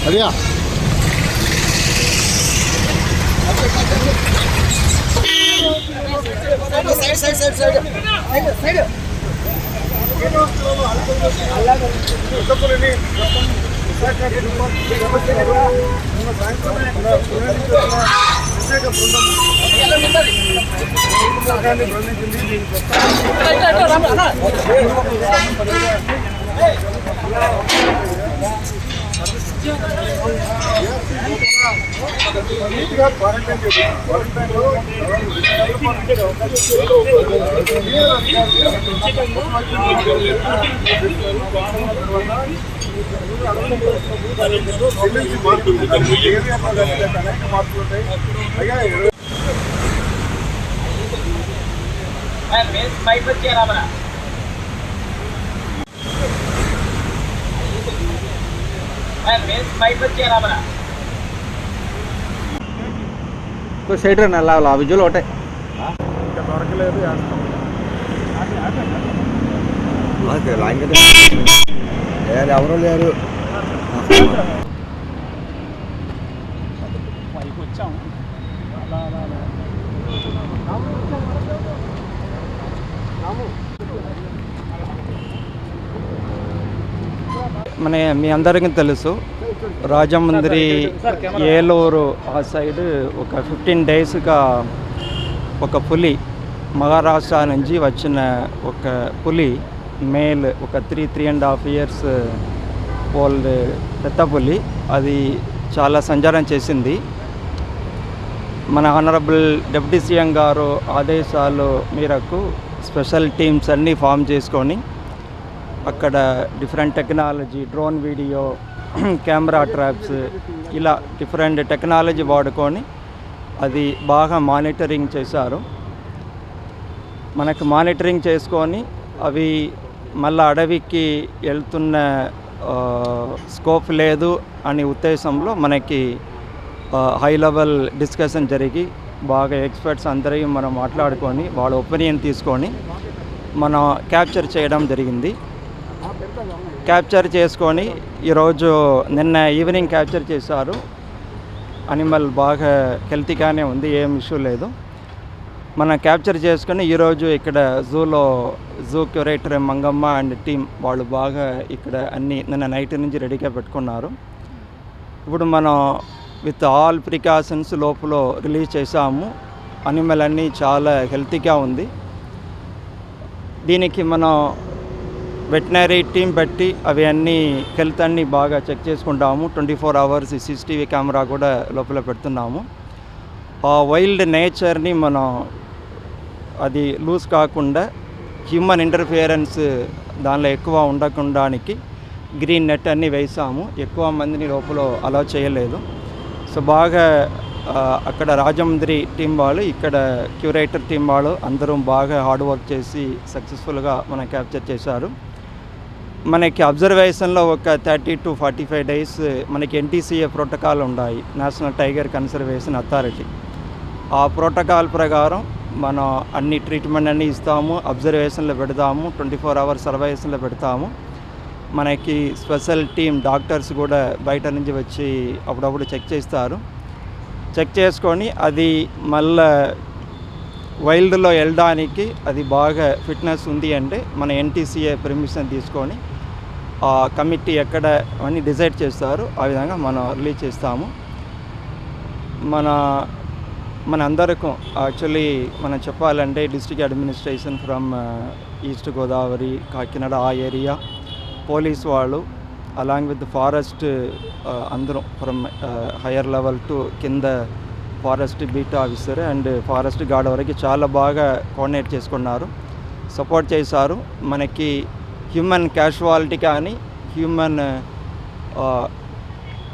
అదిగా तो सैड नल्ला विजुअल ఒకటే దొరకలేదు ఎవరో లేరు వచ్చాము మన మీ అందరికీ తెలుసు రాజమండ్రి ఏలూరు ఆ సైడ్ ఒక 15 డేస్గా ఒక పులి మహారాష్ట్ర నుంచి వచ్చిన ఒక పులి మేల్ ఒక 3.5 ఇయర్స్ ఓల్డ్ పెద్ద పులి అది చాలా సంచారం చేసింది. మన ఆనరబుల్ డిప్యూటీ సీఎం గారు ఆదేశాలు మేరకు స్పెషల్ టీమ్స్ అన్నీ ఫామ్ చేసుకొని అక్కడ different technology drone video camera traps ఇలా డిఫరెంట్ టెక్నాలజీ వాడుకొని అది బాగా మానిటరింగ్ చేశారు. మనకు మానిటరింగ్ చేసుకొని అవి మళ్ళీ అడవికి వెళ్తున్న స్కోప్ లేదు అనే ఉద్దేశంలో మనకి హై లెవెల్ డిస్కషన్ జరిగి బాగా ఎక్స్పర్ట్స్ అందరూ మనం మాట్లాడుకొని వాళ్ళ ఒపీనియన్ తీసుకొని మనం క్యాప్చర్ చేయడం జరిగింది. క్యాప్చర్ చేసుకొని ఈరోజు నిన్న ఈవినింగ్ క్యాప్చర్ చేశారు. అనిమల్ బాగా హెల్తీగానే ఉంది, ఏం ఇష్యూ లేదు. మనం క్యాప్చర్ చేసుకొని ఈరోజు ఇక్కడ zoo curator Mangamma and team వాళ్ళు బాగా ఇక్కడ అన్నీ నిన్న నైట్ నుంచి రెడీగా పెట్టుకున్నారు. ఇప్పుడు మనం విత్ ఆల్ ప్రికాషన్స్ లోపల రిలీజ్ చేసాము. అనిమల్ అన్నీ చాలా హెల్తీగా ఉంది. దీనికి మనం వెటనరీ టీం పెట్టి అవి అన్నీ హెల్త్ అన్నీ బాగా చెక్ చేసుకుంటాము. 24 hours CCTV కెమెరా కూడా లోపల పెడుతున్నాము. ఆ వైల్డ్ నేచర్ని మనం అది లూజ్ కాకుండా హ్యూమన్ ఇంటర్ఫియరెన్స్ దానిలో ఎక్కువ ఉండకుండానికి గ్రీన్ నెట్ అన్నీ వేసాము. ఎక్కువ మందిని లోపల అలౌ చేయలేదు. సో బాగా అక్కడ రాజమండ్రి టీం వాళ్ళు ఇక్కడ క్యూరేటర్ టీం వాళ్ళు అందరూ బాగా హార్డ్ వర్క్ చేసి సక్సెస్ఫుల్గా మనం క్యాప్చర్ చేశారు. మనకి అబ్జర్వేషన్లో ఒక 30 to 45 days మనకి NTCA ప్రోటోకాల్ ఉన్నాయి, నేషనల్ టైగర్ కన్సర్వేషన్ అథారిటీ. ఆ ప్రోటోకాల్ ప్రకారం మనం అన్ని ట్రీట్మెంట్ అన్నీ ఇస్తాము, అబ్జర్వేషన్లో పెడతాము, 24 hours సర్వేషన్లో పెడతాము. మనకి స్పెషల్ టీం డాక్టర్స్ కూడా బయట నుంచి వచ్చి అప్పుడప్పుడు చెక్ చేస్తారు. చెక్ చేసుకొని అది మళ్ళీ వైల్డ్లో వెళ్ళడానికి అది బాగా ఫిట్నెస్ ఉంది అంటే మన NTCA పర్మిషన్ తీసుకొని ఆ కమిటీ ఎక్కడ అన్నీ డిసైడ్ చేస్తారు. ఆ విధంగా మనం రిలీజ్ చేస్తాము. మన అందరికీ యాక్చువల్లీ మనం చెప్పాలంటే district administration from east Godavari Kakinada ఆ ఏరియా పోలీస్ వాళ్ళు అలాంగ్ విత్ ఫారెస్ట్ అందరూ ఫ్రమ్ హయ్యర్ లెవెల్ టు కింద forest beat officer and forest guard వరకు చాలా బాగా కోఆర్డినేట్ చేసుకున్నారు, సపోర్ట్ చేశారు. మనకి హ్యూమన్ క్యాజువాలిటీ కానీ హ్యూమన్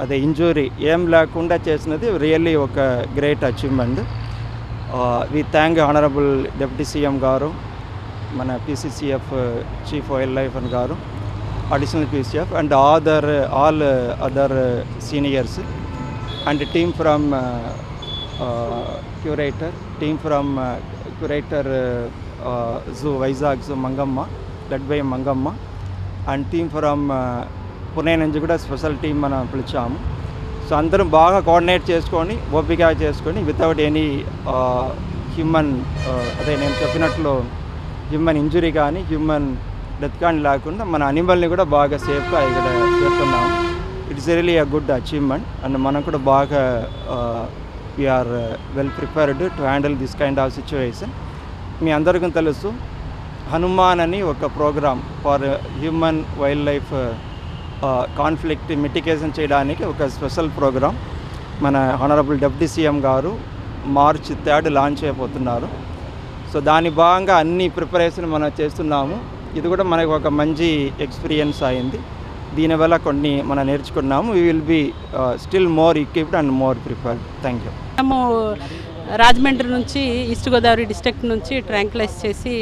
అదే ఇంజురీ ఏం లేకుండా చేసినది రియల్లీ ఒక great achievement. We thank honourable deputy CM గారు మన పీసీసీఎఫ్ చీఫ్ వైల్డ్ లైఫ్ అని గారు, additional PCF and all other seniors and team from curator, team from curator zoo Vizag zoo Mangamma led by Mangamma and team from Pune నుంచి కూడా special team మనం పిలిచాము. So అందరం బాగా coordinate చేసుకొని ఓపిక చేసుకొని వితౌట్ ఎనీ హ్యూమన్ అదే నేను చెప్పినట్లు హ్యూమన్ ఇంజురీ కానీ హ్యూమన్ డెత్ కానీ లేకుండా మన అనిమల్ని కూడా బాగా సేఫ్గా ఇక్కడ చేస్తున్నాము. It's really a good achievement and మనం కూడా బాగా we're well prepared to handle this kind of situation. మీ అందరికీ తెలుసు హనుమాన్ అని ఒక program for human wildlife conflict mitigation చేయడానికి ఒక స్పెషల్ ప్రోగ్రామ్ మన హానరబుల్ డిప్యూటీ సీఎం గారు మార్చ్ 3 లాంచ్ అయిపోతున్నారు. సో దాని భాగంగా అన్ని ప్రిపరేషన్ మనం చేస్తున్నాము. ఇది కూడా మనకు ఒక మంచి ఎక్స్పీరియన్స్ అయింది. దీనివల్ల కొన్ని మనం నేర్చుకున్నాము. We will be still more equipped and more prepared. Thank you. మేము రాజమండ్రి నుంచి ఈస్ట్ గోదావరి డిస్ట్రిక్ట్ నుంచి ట్రాంక్లైజ్ చేసి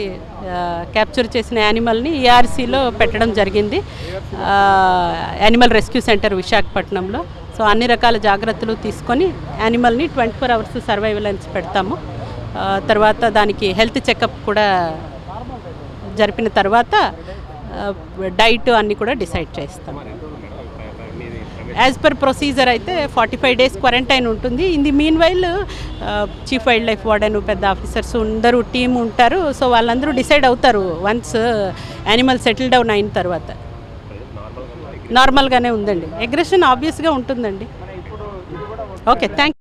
క్యాప్చర్ చేసిన యానిమల్ని ఈఆర్సీలో పెట్టడం జరిగింది, యానిమల్ రెస్క్యూ సెంటర్ విశాఖపట్నంలో. సో అన్ని రకాల జాగ్రత్తలు తీసుకొని యానిమల్ని 24 అవర్స్ సర్వైవలెన్స్ పెడతాము. తర్వాత దానికి హెల్త్ చెకప్ కూడా జరిపిన తర్వాత డైట్ అన్నీ కూడా డిసైడ్ చేస్తాము. యాజ్ పర్ ప్రొసీజర్ అయితే 45 days క్వారంటైన్ ఉంటుంది. In the mean while chief wild life warden, పెద్ద ఆఫీసర్స్ అందరూ టీం ఉంటారు. సో వాళ్ళందరూ డిసైడ్ అవుతారు వన్స్ యానిమల్ సెటిల్ డౌన్ అయిన తర్వాత. నార్మల్గానే ఉందండి. అగ్రెషన్ ఆబ్వియస్గా ఉంటుందండి. Okay, thank